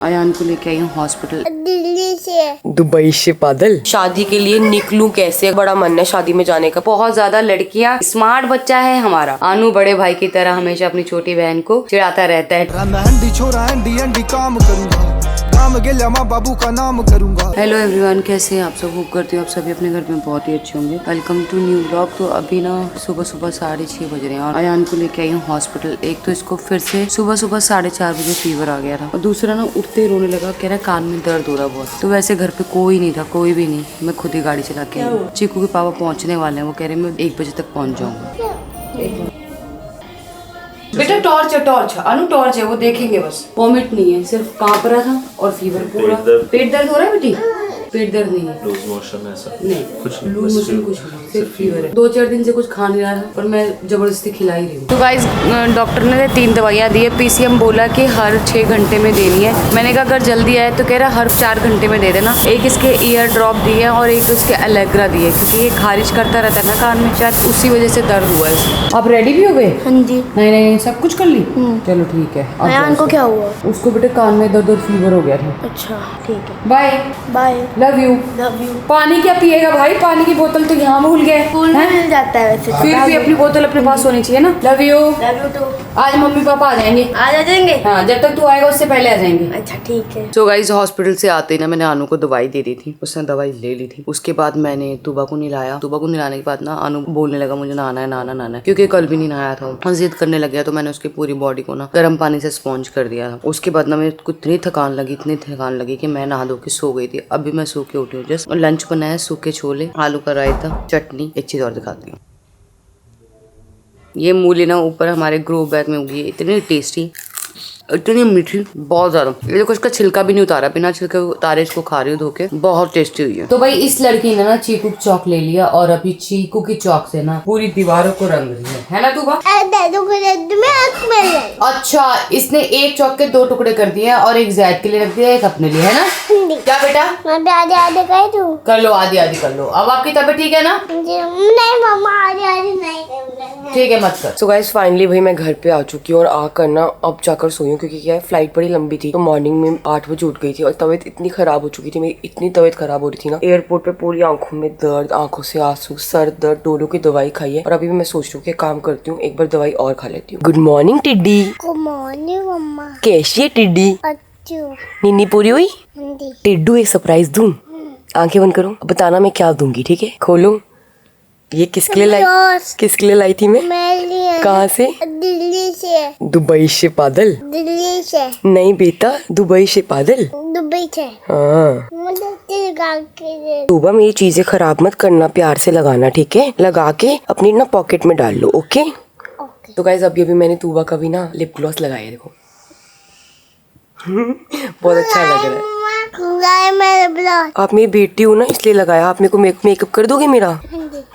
अयान को लेके आई हूँ हॉस्पिटल दिल्ली से। दुबई से पैदल। शादी के लिए निकलूं कैसे, बड़ा मन है शादी में जाने का। बहुत ज्यादा लड़कियां, स्मार्ट बच्चा है हमारा अनु, बड़े भाई की तरह हमेशा अपनी छोटी बहन को चिढ़ाता रहता है। बाबू का नाम करूंगा। हेलो एवरीवन, कैसे हैं आप सब? होप करती हूँ आप सभी अपने घर में बहुत ही अच्छे होंगे। Welcome to new vlog. तो अभी ना सुबह 6:30 बज रहे हैं और अयान को लेके आई हूँ हॉस्पिटल। एक तो इसको फिर से सुबह 4:30 बजे फीवर आ गया था और दूसरा ना उठते रोने लगा, कह रहा कान में दर्द हो रहा बहुत। तो वैसे घर पे कोई नहीं था, कोई भी नहीं, मैं खुद ही गाड़ी चला के आई। चीकू के पापा पहुँचने वाले हैं, वो कह रहे मैं 1 बजे तक पहुँच जाऊंगा। बेटा टॉर्च है, टॉर्च अनु, टॉर्च है, वो देखेंगे बस। वॉमिट नहीं है, सिर्फ कांप रहा था और फीवर पूरा। पेट दर्द हो रहा है बेटी? पेट दर्द नहीं है, लूज मोशन ऐसा नहीं, कुछ लूज मोशन कुछ नहीं, सिर्फ फीवर है। 2-4 दिन से कुछ खा नहीं रहा था पर मैं जबरदस्ती खिला ही रही हूँ। तो गाइस डॉक्टर ने 3 दवाइयाँ दी है। पीसीएम बोला कि हर 6 घंटे में देनी है। मैंने कहा अगर जल्दी आए तो कह रहा हर 4 घंटे में दे देना। एक इसके ईयर ड्रॉप दी है और एक इसके एलेग्रा दी है, क्योंकि ये खारिज करता रहता है ना कान में, शायद उसी वजह से दर्द हुआ है। आप रेडी भी हो गए? हाँ जी। नहीं सब कुछ कर ली। चलो ठीक है। अयान को क्या हुआ? उसको बेटे कान में दर्द और फीवर हो गया था। अच्छा ठीक है, बाय बाय, लव यू। पानी क्या पिएगा भाई? पानी की बोतल तो यहाँ भूल गए। स्कूल में मिल जाता है वैसे। फिर भी अपनी बोतल अपने पास होनी चाहिए ना। Love you. Love you too. आज मम्मी पापा आ जाएंगे। आ जाएंगे? हाँ, जब तक तू आएगा उससे पहले आ जाएंगे। अच्छा ठीक है। तो गाइस हॉस्पिटल से आते ही ना मैंने अनु को दवाई दे दी थी, उसने दवाई ले ली थी। उसके बाद मैंने तुबा को नहलाया। तुबा को नहलाने के बाद ना अनु बोलने लगा मुझे नहाना है, नहाना है, क्योंकि कल भी नहीं नहाया था। जिद करने लग गया तो मैंने उसकी पूरी बॉडी को ना गर्म पानी से स्पॉन्ज कर दिया था। उसके बाद ना मेरे को इतनी थकान लगी कि मैं नहा धो के सो गई थी। अभी मैं सो के उठी हूँ जस्ट। लंच बनाया सूखे छोले, आलू का रायता, चटनी। एक चीज और दिखाती हूँ, ये मूली ना ऊपर हमारे ग्रो बैग में उगी है, इतनी टेस्टी, इतनी मीठी, बहुत ज्यादा। ये देखो इसका छिलका भी नहीं उतारा, बिना छिलके उतारे इसको खा रही हूँ धो के, बहुत टेस्टी हुई है। तो भाई इस लड़की ने ना चीकू चौक ले लिया और अभी चीकू की चौक से ना पूरी दीवारों को रंग रही है ना तुबा? अच्छा, इसने एक चौक के 2 टुकड़े कर दिए और एक जैद के लिए रख दिया, एक अपने लिए, है ना? क्या बेटा? आधे कर लो, आधी कर लो। अब आपकी तबीयत ठीक है ना? नहीं मम्मा, आधे नहीं। ठीक है, मत कर। सो गाइस फाइनली भाई मैं घर पे आ चुकी हूँ और आकर ना अब जाकर सोई हूँ, क्योंकि क्या है फ्लाइट बड़ी लंबी थी। तो मॉर्निंग में 8 बजे उठ गई थी और तबीयत इतनी खराब हो चुकी थी मेरी, इतनी तबीयत खराब हो रही थी ना। एयरपोर्ट पे पूरी आंखों में दर्द, आंखों से आंसू, सर दर्द, डोलो की दवाई खाई है और अभी भी मैं सोच रही हूँ कि काम करती हूँ, एक बार दवाई और खा लेती हूँ। गुड मॉर्निंग टिड्डी। गुड मॉर्निंग मम्मा। कैसी है टिड्डी? नींद पूरी हुई? टिड्डू एक सरप्राइज दूं? आंखें बंद करो, बताना मैं क्या दूंगी, ठीक है? खोलो। ये किसके लिए लाई थी मैं? कहाँ से? दिल्ली से। दुबई से पैदल? दिल्ली से नहीं बेटा, दुबई से पैदल। दुबई से। हाँ। तुबा मेरी चीजें खराब मत करना, प्यार से लगाना, ठीक है? लगा के अपनी ना पॉकेट में डाल लो, ओके? तो गाइस अभी मैंने तुबा का भी ना लिप ग्लॉस लगाया, देखो बहुत अच्छा लग रहा है। आप मेरी बेटी हो ना इसलिए लगाया। आप मेरे को मेकअप कर दोगे मेरा?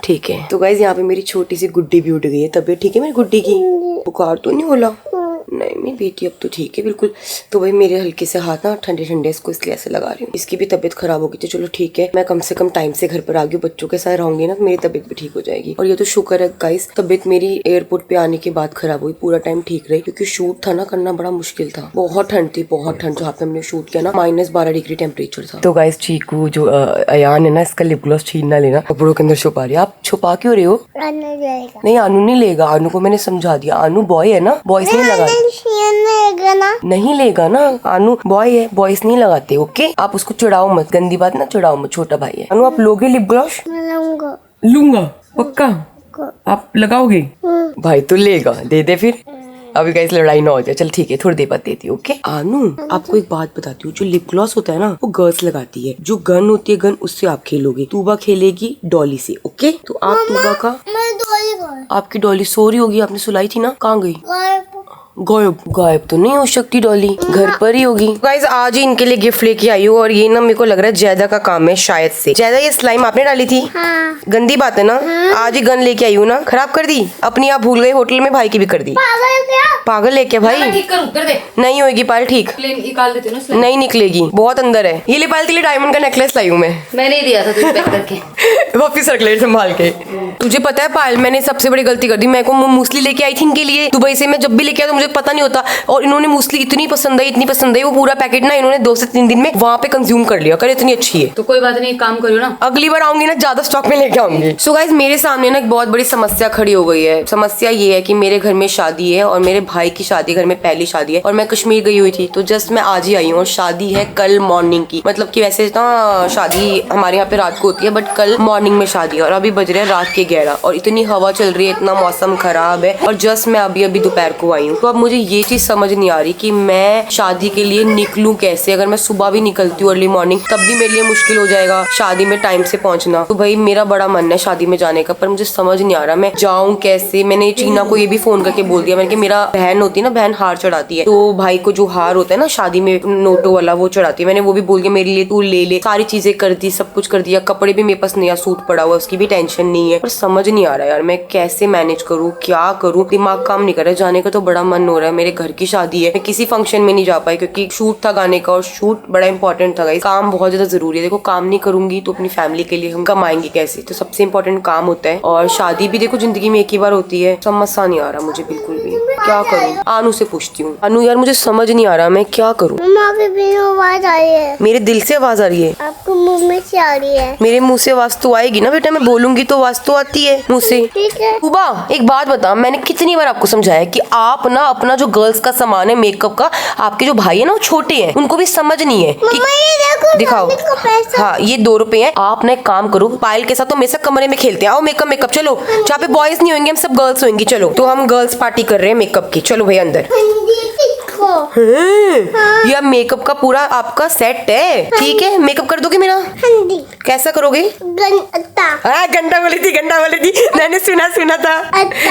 ठीक है। तो गाइस यहाँ पे मेरी छोटी सी गुड्डी भी उठ गई है। तबीयत ठीक है मेरी गुड्डी की? बुखार तो नहीं होला? नहीं मेरी बेटी अब तो ठीक है बिल्कुल। तो भाई मेरे हल्के से हाथ ना ठंडे इसको इसलिए ऐसे लगा रही हूँ। इसकी भी तबीयत खराब होगी तो चलो ठीक है, मैं कम से कम टाइम से घर पर आ गई, बच्चों के साथ रहूंगी ना तो मेरी तबीयत भी ठीक हो जाएगी। और ये तो शुक्र है गाइस, तबीयत मेरी एयरपोर्ट पे आने के बाद खराब हुई, पूरा टाइम ठीक रही, क्योंकि शूट था ना करना बड़ा मुश्किल था। बहुत ठंड थी, बहुत ठंड। जहाँ पे हमने शूट किया ना -12 डिग्री टेम्परेचर था। तो गाइस चीकू जो अयान है ना, इसका लिप ग्लॉस छीन ना लेना, कपड़ों के अंदर छुपा रही है। आप छुपा क्यों रहे हो? नहीं अनु नहीं लेगा, अनु को मैंने समझा दिया। अनु बॉय है ना, बॉयज नहीं लगा नहीं लेगा ना। अनु बॉय है, बॉयज नहीं लगाते, ओके? आप उसको चिढ़ाओ मत, गंदी बात ना चिढ़ाओ मत, छोटा भाई है। अनु आप लोगे लिप ग्लॉस? लूंगा पक्का? आप लगाओगे? भाई तो लेगा, दे दे फिर। अभी गाइस लड़ाई ना हो जाए। चल ठीक है, थोड़ी देर बाद देती हूँ, ओके? अनु आपको एक बात बताती हूँ, जो लिप ग्लॉस होता है ना वो गर्ल्स लगाती है, जो गन होती है गन उससे आप खेलोगे। तुबा खेलेगी डॉली से, ओके? तो आप तुबा का, आपकी डॉली सो रही होगी, आपने सुलाई थी ना, कहाँ गई? गायब तो नहीं हो सकती डॉली, घर पर ही होगी। गाइस आज ही इनके लिए गिफ्ट लेके आई हूँ और ये ना मेरे को लग रहा है जैदा का काम है शायद से। जैदा ये स्लाइम आपने डाली थी? हाँ। गंदी बात है ना। आज ही गन लेके आई हूँ ना, खराब कर दी अपनी। आप भूल गए होटल में, भाई की भी कर दी। पागल है क्या भाई? ठीक कर दे। नहीं होगी पायल ठीक, निकाल देती हूँ ना, नहीं निकलेगी, बहुत अंदर है। ये ले पायल के लिए डायमंड का नेकलेस लाई हूँ मैं। मैंने ही दिया था तुझे पैक करके। वापिस रख ले संभाल के। तुझे पता है पायल, मैंने सबसे बड़ी गलती कर दी। मैं को मूसली लेके आई थी इनके लिए दुबई से। मैं जब भी लेके आई तो मुझे पता नहीं होता, और इन्होंने मूसली इतनी पसंद आई, वो पूरा पैकेट ना इन्होंने 2 से 3 दिन में वहाँ पे कंज्यूम कर लिया। कर इतनी अच्छी है। तो कोई बात नहीं, एक काम करियो ना, अगली बार आऊंगी ना ज्यादा स्टॉक में लेके आऊंगी। सो गाइस, मेरे सामने ना एक बहुत बड़ी समस्या खड़ी हो गई है। समस्या ये है कि मेरे घर में शादी है और मेरे भाई की शादी घर में पहली शादी है, और मैं कश्मीर गई हुई थी, तो जस्ट मैं आज ही आई हूँ और शादी है कल मॉर्निंग की। मतलब कि वैसे ना शादी हमारे यहाँ पे रात को होती है, बट कल मॉर्निंग में शादी है, और अभी बज रहे हैं रात के 11 और इतनी हवा चल रही है, इतना मौसम खराब है, और जस्ट मैं अभी दोपहर को आई हूँ। तो अब मुझे ये चीज समझ नहीं आ रही कि मैं शादी के लिए निकलूं कैसे। अगर मैं सुबह भी निकलती हूँ अर्ली मॉर्निंग, तब भी मेरे लिए मुश्किल हो जाएगा शादी में टाइम से पहुंचना। तो भाई मेरा बड़ा मन है शादी में जाने का, पर मुझे समझ नहीं आ रहा मैं जाऊं कैसे। मैंने चीना को ये भी फोन करके बोल दिया, मैंने कि मेरा बहन होती है ना, बहन हार चढ़ाती है, तो भाई को जो हार होता है ना शादी में नोटो वाला, वो चढ़ाती है। मैंने वो भी बोल दिया मेरे लिए तू ले। सारी चीजें कर दी, सब कुछ कर दिया। कपड़े भी मेरे पास नया सूट पड़ा हुआ, उसकी भी टेंशन नहीं है। पर समझ नहीं आ रहा यार मैं कैसे मैनेज करूँ, क्या करूँ, दिमाग काम नहीं कर रहा। जाने का तो बड़ा मन हो रहा है, मेरे घर की शादी है। मैं किसी फंक्शन में नहीं जा पाई क्योंकि शूट था गाने का, और शूट बड़ा इंपॉर्टेंट था गाइस। काम बहुत ज्यादा जरूरी है। देखो काम नहीं करूंगी तो अपनी फैमिली के लिए हम कमाएंगे कैसे, तो सबसे इंपॉर्टेंट काम होता है। और शादी भी देखो जिंदगी में एक ही बार होती है। समझ नहीं आ रहा मुझे बिल्कुल भी, क्या करूँ। अनु से पूछती हूँ। अनु यार मुझे समझ नहीं आ रहा मैं क्या करूँ। आवाज आ रही है, मेरे दिल से आवाज आ रही है, आपको मुंह में से आ रही है। मेरे मुंह से आवाज तो आएगी ना बेटा, मैं बोलूंगी तो आवाज तो आती है मुंह से। ठीक है। सुबह एक बात बता, मैंने कितनी बार आपको समझाया कि आप ना अपना जो गर्ल्स का सामान है मेकअप का, आपके जो भाई है ना वो छोटे हैं, उनको भी समझ नहीं है कि दिखाओ। हाँ ये 2 रुपए है। आप ना एक काम करो, पायल के साथ तो मेरे साथ कमरे में खेलते हैं। आओ मेकअप चलो, जहाँ पे बॉयज नहीं होंगे हम सब गर्ल्स होंगी। चलो तो हम गर्ल्स पार्टी कर रहे हैं मेकअप की। चलो भाई अंदर। ये मेकअप का पूरा आपका सेट है, ठीक है। मेकअप कर दोगे मेरा? कैसा करोगे? गंदा बोली थी, मैंने सुना था।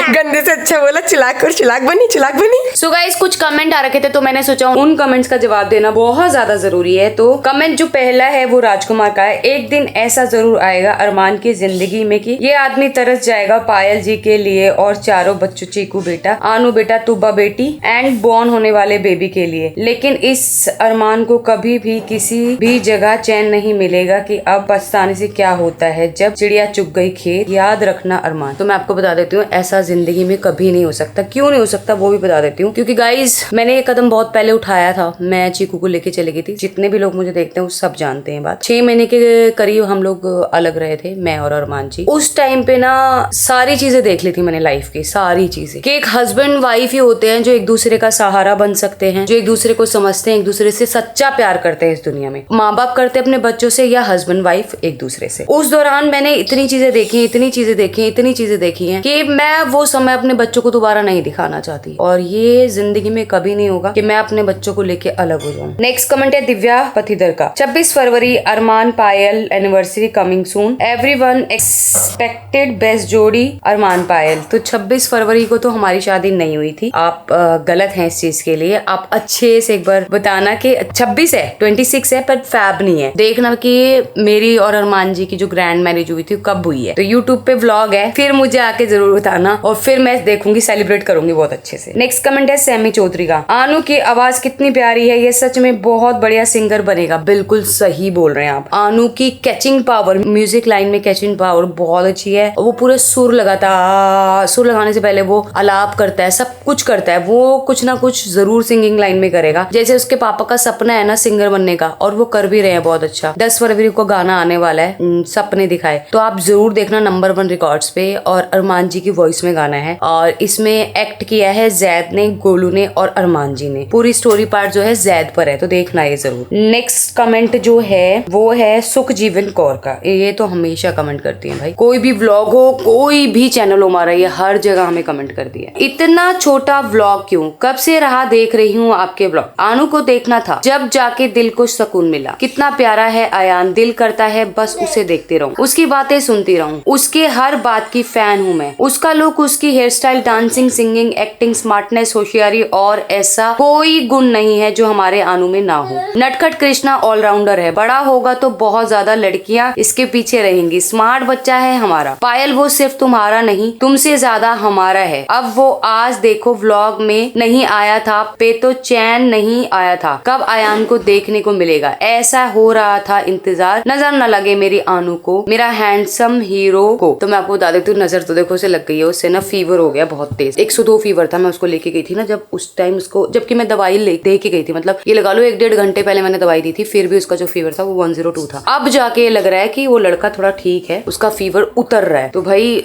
गंदे से अच्छा बोला, चिलाक बनी। सो गाइस, कुछ कमेंट आ रखे थे तो मैंने सोचा उन कमेंट्स का जवाब देना बहुत ज्यादा जरूरी है। तो कमेंट जो पहला है वो राजकुमार का है। एक दिन ऐसा जरूर आएगा अरमान की जिंदगी में कि ये आदमी तरस जाएगा पायल जी के लिए और चारों बच्चों, चीकू बेटा, आनू बेटा, तुब्बा बेटी एंड बॉर्न होने वाले बेबी के लिए। लेकिन इस अरमान को कभी भी किसी भी जगह चैन नहीं मिलेगा कि अब पछताने से क्या होता है जब चिड़िया चुग गई खेत। याद रखना अरमान। तो मैं आपको बता देती हूँ ऐसा जिंदगी में कभी नहीं हो सकता। क्यों नहीं हो सकता वो भी बता देती हूँ, क्योंकि गाइज मैंने ये कदम बहुत पहले उठाया था। मैं चीकू को लेके चली गई थी। जितने भी लोग मुझे देखते हैं वो सब जानते हैं बात। 6 महीने के करीब हम लोग अलग रहे थे, मैं और अरमान जी। उस टाइम पे ना सारी चीजें देख ली थी मैंने लाइफ की, सारी चीजें कि एक हस्बैंड वाइफ ही होते हैं जो एक दूसरे का सहारा बन सकते हैं, जो एक दूसरे को समझते हैं, एक दूसरे से सच्चा प्यार करते हैं इस दुनिया में। माँ बाप करते अपने बच्चों से या हस्बैंड वाइफ एक दूसरे से। उस दौरान मैंने इतनी चीजें देखी हैं कि मैं वो समय अपने बच्चों को दोबारा नहीं दिखाना चाहती, और ये जिंदगी में कभी नहीं होगा कि मैं अपने बच्चों को लेके अलग हो जाऊं। नेक्स्ट कमेंट है दिव्या पथिदर का। 26 फरवरी Armaan Payal anniversary coming soon, everyone expected best जोड़ी अरमान पायल। तो 26 फरवरी को तो हमारी शादी नहीं हुई थी। आप गलत हैं इस चीज के लिए। आप अच्छे से एक बार बताना कि 26 है, 26 है, पर फैब नहीं है। देखना कि मेरी और अरमान जी की जो ग्रैंड मैरिज हुई थी कब हुई है। तो यूट्यूब पे व्लॉग है, फिर मुझे आके जरूर बताना और फिर मैं देखूंगी, सेलिब्रेट करूंगी बहुत अच्छे से। नेक्स्ट कमेंट है सैमी चौधरी का। आनू की आवाज कितनी प्यारी है, ये सच में बहुत बढ़िया सिंगर बनेगा। बिल्कुल सही बोल रहे हैं आप। आनू की कैचिंग पावर, म्यूजिक लाइन में कैचिंग पावर बहुत अच्छी है। वो पूरे सुर लगाता, सुर लगाने से पहले वो आलाप करता है, सब कुछ करता है। वो कुछ ना कुछ जरूर सिंगिंग लाइन में करेगा। जैसे उसके पापा का सपना है ना सिंगर बनने का, और वो कर भी रहे हैं बहुत अच्छा। 10 फरवरी को गाना आने वाला है सपने दिखाए, तो आप जरूर देखना नंबर 1 रिकॉर्ड्स पे। और अरमान जी की वॉइस में गाना है, और इसमें एक्ट किया है जैद ने, गोलू ने और अरमान जी ने। पूरी स्टोरी पार्ट जो है जैद पर है, तो देखना ये जरूर। नेक्स्ट कमेंट जो है वो है सुखजीवन कौर का। ये तो हमेशा कमेंट करती है भाई, कोई भी व्लॉग हो, कोई भी चैनल हो हमारा, ये हर जगह हमें कमेंट कर दिया। इतना छोटा व्लॉग क्यों, कब से राह देख रही हूँ आपके व्लॉग। आनू को देखना था, जब जाके दिल को सुकून मिला। कितना प्यारा है आयान, दिल करता है बस उसे देखते रहूं, उसकी बातें सुनती रहूं। उसके हर बात की फैन हूँ मैं। उसका लुक, उसकी hairstyle, dancing, singing, acting, smartness, होशियारी, और ऐसा कोई गुण नहीं है जो हमारे आनू में ना हो। नटखट कृष्णा ऑलराउंडर है, बड़ा होगा तो बहुत ज्यादा लड़कियां इसके पीछे रहेंगी। स्मार्ट बच्चा है हमारा। पायल वो सिर्फ तुम्हारा नहीं, तुमसे ज्यादा हमारा है। अब वो आज देखो व्लॉग में नहीं आया था पे तो चैन नहीं आया था, कब आयान को देखने को मिलेगा, ऐसा हो रहा था इंतजार, नजर न लगे मेरी आनू को, मेरा हैंडसम हीरो को। तो मैं आपको बता देती हूँ, नजर तो देखो उसे लग गई है, उससे ना फीवर हो गया बहुत तेज, 102 फीवर था। मैं उसको लेके गई थी ना जब उस टाइम उसको, जबकि मैं दवाई दे के गई थी, मतलब ये लगा लो 1-1.5 घंटे पहले मैंने दवाई दी थी, फिर भी उसका जो फीवर था वो 102 था। अब जाके लग रहा है कि वो लड़का थोड़ा ठीक है, उसका फीवर उतर रहा है। तो भाई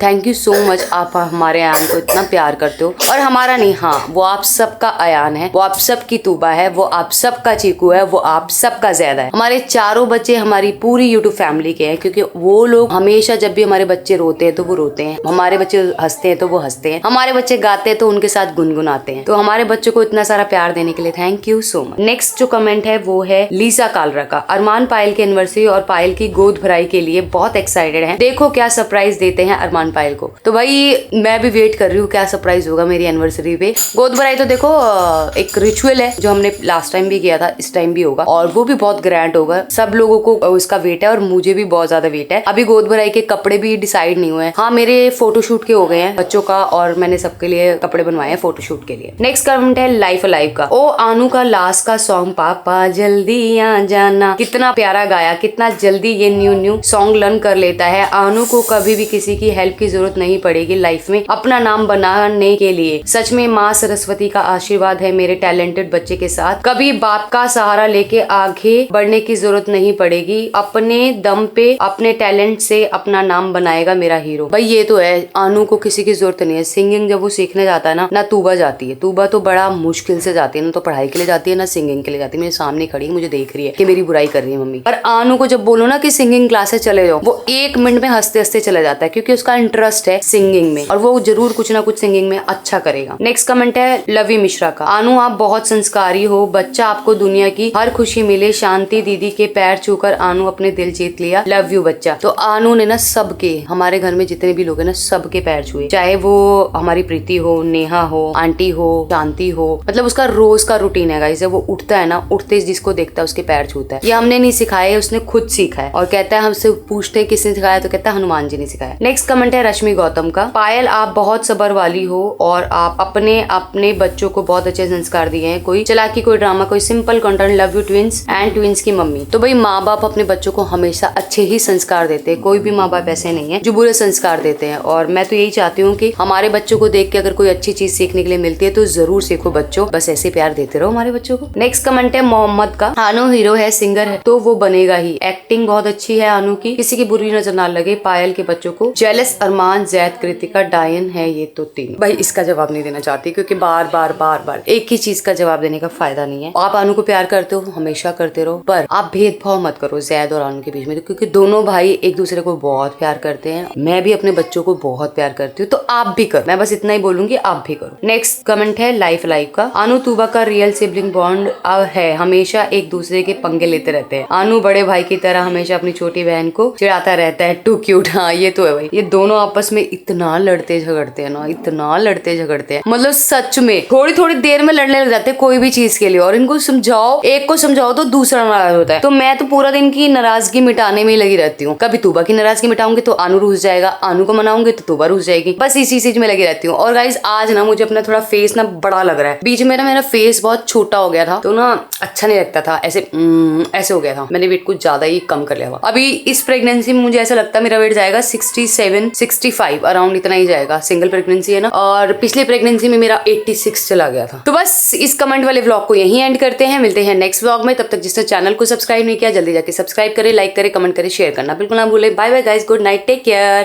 थैंक यू सो मच, आप हमारे आयान को इतना प्यार करते हो, और हमारा नहीं, हाँ वो आप सबका आयान है, वो आप सबकी तूबा है, वो आप सबका चीकू है, वो आप सबका ज़्यादा है। हमारे चारों बच्चे हमारी पूरी यूट्यूब फैमिली के हैं, क्योंकि वो लोग हमेशा जब भी हमारे बच्चे रोते हैं तो वो रोते हैं, हमारे बच्चे हंसते हैं तो वो हंसते हैं, हमारे बच्चे गाते हैं तो उनके साथ गुनगुनाते हैं। तो हमारे बच्चों को इतना सारा प्यार देने के लिए thank you so much. Next जो कमेंट है वो है लीसा कालरा का। अरमान पायल की एनिवर्सरी और पायल की गोद भराई के लिए बहुत एक्साइटेड है, देखो क्या सरप्राइज देते हैं अरमान पायल को। तो भाई मैं भी वेट कर रही हूँ क्या सरप्राइज होगा मेरी एनिवर्सरी पे। गोद भराई तो देखो एक रिचुअल है जो हमने लास्ट टाइम भी किया था, इस टाइम भी होगा, और वो भी बहुत ग्रैंड होगा। सब लोगों को उसका वेट है और मुझे भी बहुत ज्यादा वेट है। अभी गोद भराई के कपड़े भी डिसाइड नहीं हुए हैं। हाँ मेरे फोटोशूट के हो गए हैं बच्चों का, और मैंने सबके लिए कपड़े बनवाए हैं फोटोशूट के लिए। नेक्स्ट कमेंट है लाइफ अलाइव का। ओ आनू का लास्ट का सॉन्ग पापा जल्दी आ जाना, कितना प्यारा गाया, कितना जल्दी ये न्यू सॉन्ग लर्न कर लेता है। आनू को कभी भी किसी की हेल्प की जरूरत नहीं पड़ेगी लाइफ में अपना नाम बनाने के लिए। सच में माँ सरस्वती का आशीर्वाद है मेरे टैलेंटेड बच्चे के साथ, कभी बाप का सहारा लेके आगे बढ़ने की जरूरत नहीं पड़ेगी, अपने दम पे अपने टैलेंट से अपना नाम बनाएगा मेरा हीरो। भाई ये तो है, आनू को किसी की जरूरत नहीं है। सिंगिंग जब वो सीखने जाता है ना तूबा जाती है, तूबा तो बड़ा मुश्किल से जाती है, ना तो पढ़ाई के लिए जाती है ना सिंगिंग के लिए जाती है। मेरे सामने खड़ी है, मुझे देख रही है कि मेरी बुराई कर रही है मम्मी। पर आनू को जब बोलो ना कि सिंगिंग क्लासेस चले जाओ, वो 1 मिनट में हंसते हंसते चला जाता है, क्योंकि उसका इंटरेस्ट है सिंगिंग में और वो जरूर कुछ ना कुछ सिंगिंग में अच्छा करेगा। नेक्स्ट कमेंट है लवी मिश्रा का। आनू आप बहुत संस्कारी हो, बच्चा आपको दुनिया की हर खुशी मिले। शांति दीदी के पैर छूकर आनू अपने दिल जीत लिया, लव यू बच्चा। तो आनू ने ना सबके, हमारे घर में जितने भी लोग हैं ना सबके पैर छुए, चाहे वो हमारी प्रीति हो, नेहा हो, आंटी हो, शांति हो। मतलब उसका रोज का रूटीन है गाइस, जब वो उठता है ना, उठते जिसको देखता है उसके पैर छूता है। ये हमने नहीं सिखाया है, उसने खुद सीखा है, और कहता है हमसे पूछते हैं किसने सिखाया, तो कहता है हनुमान जी ने सिखाया। नेक्स्ट कमेंट है रश्मि गौतम का। पायल आप बहुत सबर वाली हो और आप अपने बच्चों को बहुत अच्छे संस्कार दिए हैं, कोई चालाकी कोई ड्रामा कोई simple content, love you twins and twins की मम्मी। तो भाई माँ बाप अपने बच्चों को हमेशा अच्छे ही संस्कार देते हैं, कोई भी माँ बाप ऐसे नहीं है जो बुरे संस्कार देते हैं। और मैं तो यही चाहती हूँ कि हमारे बच्चों को देख के अगर कोई अच्छी चीज सीखने के लिए मिलती है तो जरूर सीखो बच्चों, बस ऐसे प्यार देते रहो हमारे बच्चों को। नेक्स्ट कमेंट है मोहम्मद का। आनू हीरो है, सिंगर है तो वो बनेगा ही, एक्टिंग बहुत अच्छी है आनू की, किसी की बुरी नजर ना लगे। पायल के बच्चों को जेलस, अरमान, जैद, कृतिका, डायन है ये तो 3। भाई इसका जवाब नहीं देना चाहती, क्योंकि बार बार एक ही चीज का जवाब देने का फायदा नहीं है। आप आनू को प्यार करते हो, हमेशा करते रहो, पर आप भेदभाव मत करो जैद और आनू के बीच में, क्योंकि दोनों भाई एक दूसरे को बहुत प्यार करते हैं। मैं भी अपने बच्चों को बहुत प्यार करती हूँ, तो आप भी करो। मैं बस इतना ही बोलूंगी, आप भी करो। नेक्स्ट कमेंट है लाइफ लाइव का। आनू तूबा का रियल सिबलिंग बॉन्ड है, हमेशा एक दूसरे के पंगे लेते रहते हैं। आनू बड़े भाई की तरह हमेशा अपनी छोटी बहन को चिढ़ाता रहता है, टू क्यूट। हाँ ये तो है भाई, ये दोनों आपस में इतना लड़ते झगड़ते हैं ना, इतना लड़ते झगड़ते हैं, मतलब सच में थोड़ी देर में लड़ने लग जाते हैं कोई भी चीज के लिए। और इनको समझाओ, एक को समझाओ तो दूसरा नाराज होता है। तो मैं तो पूरा दिन की नाराजगी मिटाने में ही लगी रहती हूँ। कभी तूबा की नाराजगी मिटाऊंगी तो आनू रूस जाएगा, आनू को मनाऊंगी तो तूबा रूस जाएगी, बस इसी चीज में लगी रहती हूँ। और गाइस आज ना मुझे अपना थोड़ा फेस ना बड़ा लग रहा है, बीच में ना मेरा फेस बहुत छोटा हो गया था, तो ना अच्छा नहीं लगता था, ऐसे हो गया था। मैंने वेट कुछ ज्यादा ही कम कर लिया था। अभी इस प्रेगनेंसी में मुझे ऐसा लगता है मेरा वेट जाएगा 67-65 अराउंड, इतना ही जाएगा। सिंगल प्रेगनेंसी है ना, और पिछले प्रेगनेंसी में मेरा 86 चला गया था। तो बस इस कमेंट वाले व्लॉग को यहीं एंड करते हैं, मिलते हैं नेक्स्ट व्लॉग में। तब तक जिसने चैनल को सब्सक्राइब नहीं किया जल्दी जाके सब्सक्राइब करे, लाइक करे, कमेंट करे, शेयर करना बिल्कुल ना भूले। Bye bye guys, good night, take care.